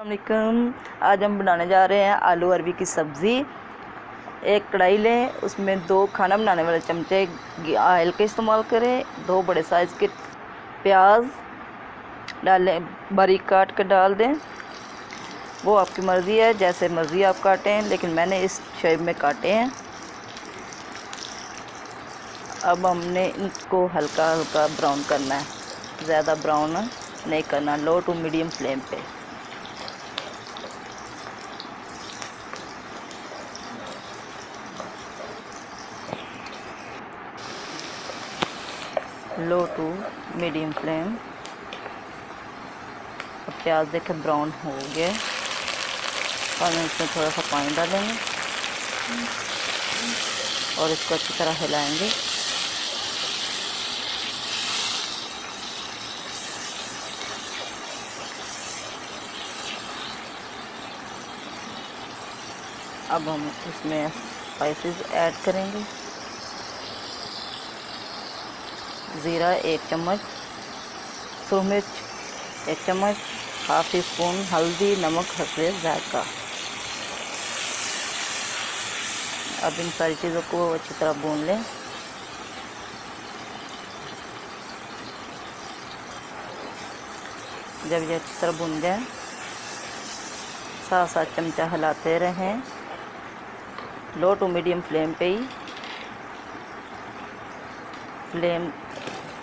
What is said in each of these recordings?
अस्सलामुअलैकुम। आज हम बनाने जा रहे हैं आलू अरबी की सब्ज़ी। एक कढ़ाई लें, उसमें 2 खाना बनाने वाले चमचे ऑयल का इस्तेमाल करें। 2 बड़े साइज़ के प्याज डालें, बारीक काट कर डाल दें। वो आपकी मर्ज़ी है, जैसे मर्ज़ी आप काटें, लेकिन मैंने इस शेप में काटे हैं। अब हमने इनको हल्का हल्का ब्राउन करना है, ज़्यादा ब्राउन नहीं करना, लो टू मीडियम फ्लेम पे। लो टू मीडियम फ्लेम। अब प्याज देखें ब्राउन हो गए और इसमें थोड़ा सा पानी डालेंगे और इसको अच्छी तरह हिलाएंगे। अब हम इसमें स्पाइसेस ऐड करेंगे। ज़ीरा 1 चम्मच, सूरज मिर्च 1 चम्मच, हाफ टी स्पून हल्दी, नमक हस्बे जायका। अब इन सारी चीज़ों को अच्छी तरह भून लें। जब ये अच्छी तरह भून जाए, 7 चमचा हिलाते रहें, लो टू मीडियम फ्लेम पे ही। फ्लेम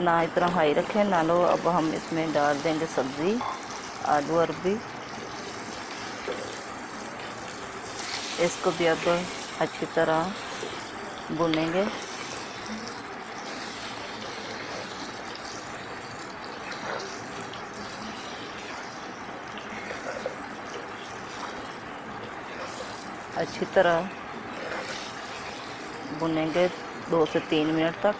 ना इतना हाई रखें ना लो। अब हम इसमें डाल देंगे सब्ज़ी आलू अरबी। इसको भी अब अच्छी तरह भुनेंगे। अच्छी तरह भुनेंगे 2 से 3 मिनट तक।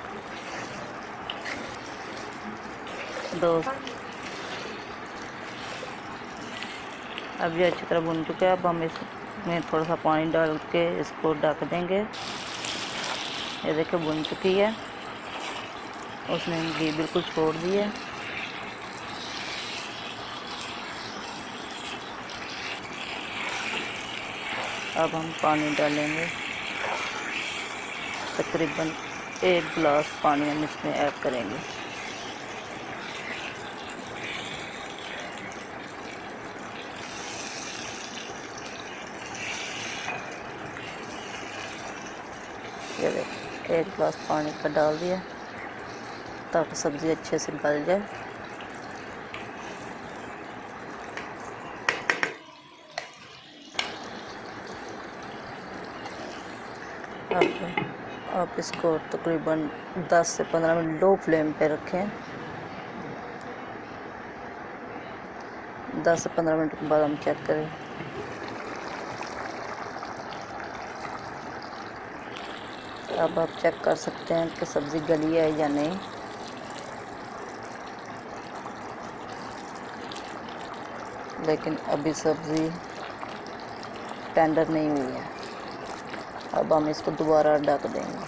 अब ये अच्छी तरह भुन चुके हैं। अब हम इसमें थोड़ा सा पानी डाल के इसको ढक देंगे। ये देखिए भुन चुकी है, उसने घी बिल्कुल छोड़ दिया। अब हम पानी डालेंगे, तकरीबन 1 गिलास पानी हम इसमें ऐड करेंगे। ये देखिए 1 गिलास पानी का डाल दिया ताकि सब्ज़ी अच्छे से गल जाए। अब आप इसको तकरीबन 10 से 15 मिनट लो फ्लेम पे रखें। 10 से 15 मिनट के बाद हम चेक करें। अब आप चेक कर सकते हैं कि सब्ज़ी गली है या नहीं। लेकिन अभी सब्ज़ी टेंडर नहीं हुई है। अब हम इसको दोबारा ढक देंगे।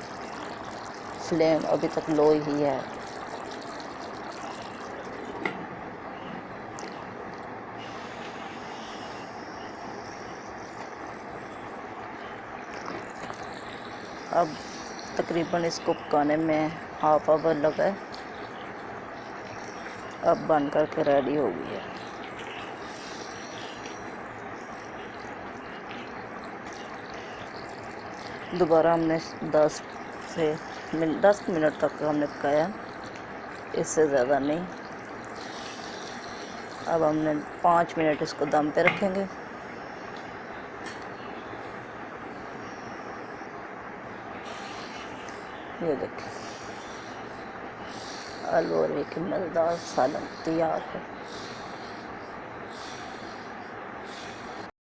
फ्लेम अभी तक लो ही है। अब तकरीबन इसको पकाने में हाफ आवर लगा है। अब बन करके रेडी हो गई है। दोबारा हमने 10 मिनट तक हमने पकाया, इससे ज़्यादा नहीं। अब हमने 5 मिनट इसको दम पे रखेंगे। ये देखिए आलू अरबी की मज़ेदार सालन तैयार है।